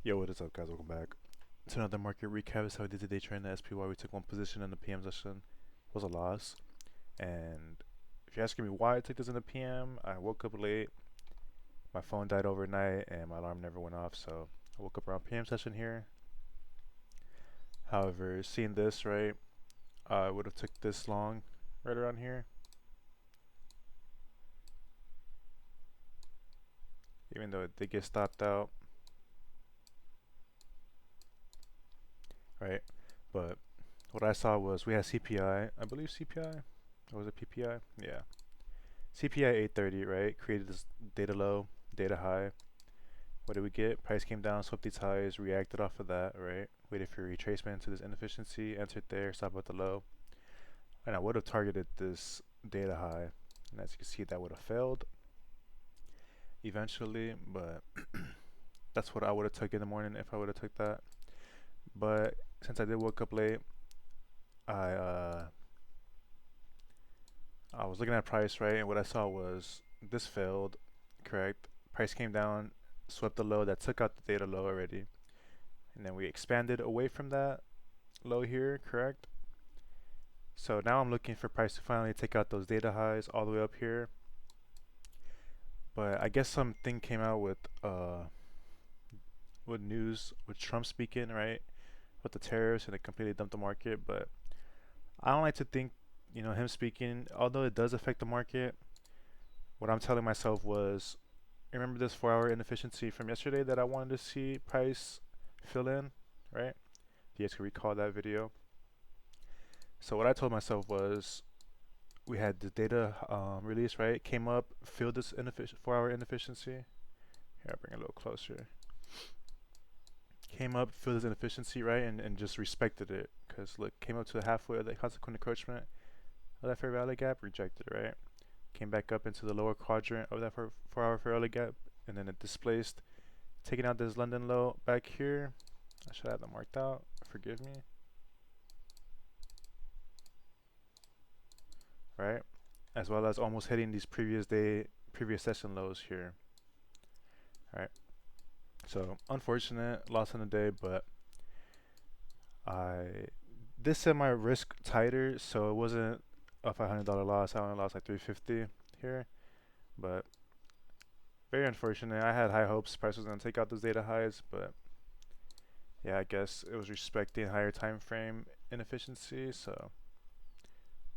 Yo, what is up, guys? Welcome back to another market recap. This is how we did today trading the SPY. We took one position in the PM session, was a loss. And if you're asking me why I took this in the PM, I woke up late, my phone died overnight, and my alarm never went off. So I woke up around PM session here. However, seeing this, right, I would have took this long right around here. Even though it did get stopped out, right? But what I saw was we had CPI, I believe CPI, or was it PPI? Yeah. CPI 830, right? Created this data low, data high. What did we get? Price came down, swept these highs, reacted off of that, right? Waited for retracement to this inefficiency, entered there, stopped at the low. And I would have targeted this data high. And as you can see, that would have failed eventually, but that's what I would have took in the morning if I would have took that. But since I did wake up late, I uh, I was looking at price, right? And what I saw was this failed, correct? Price came down, swept the low that took out the data low already. And then we expanded away from that low here, correct? So now I'm looking for price to finally take out those data highs all the way up here. But I guess something came out with news with Trump speaking, right? With the tariffs, and it completely dumped the market. But I don't like to think, him speaking, although it does affect the market, what I'm telling myself was, remember this 4 hour inefficiency from yesterday that I wanted to see price fill in, right? If you guys can recall that video. So what I told myself was, we had the data release, right? Came up, filled this 4 hour inefficiency. Here, I'll bring it a little closer. Came up, filled this inefficiency, right? And just respected it. Because look, came up to the halfway of the consequent encroachment of that fair value gap, rejected it, right? Came back up into the lower quadrant of that 4 hour fair value gap, and then it displaced, taking out this London low back here. I should have that marked out. Forgive me. Right? As well as almost hitting these previous session lows here. Right? So unfortunate loss in the day, but I this set my risk tighter, so it wasn't a $500 loss. I only lost like 350 here, but very unfortunate. I had high hopes price was gonna take out those data highs, but yeah, I guess it was respecting higher time frame inefficiency, so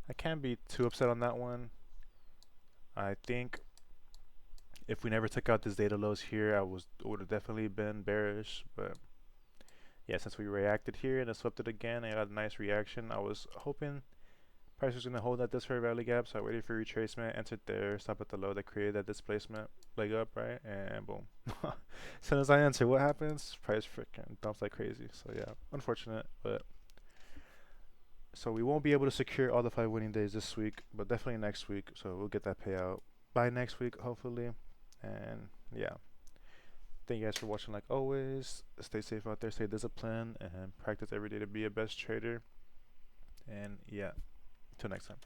I can't be too upset on that one. I think if we never took out this data lows here, would have definitely been bearish, but yeah, since we reacted here and it swept it again, I got a nice reaction. I was hoping price was gonna hold at this fair value gap, so I waited for retracement, entered there, stop at the low that created that displacement leg up, right? And boom. As soon as I enter, what happens? Price freaking dumps like crazy. So yeah, unfortunate, but so we won't be able to secure all the 5 winning days this week, but definitely next week. So we'll get that payout by next week, hopefully. And yeah, thank you guys for watching. Like always, stay safe out there, stay disciplined, and practice every day to be a best trader. And yeah, until next time.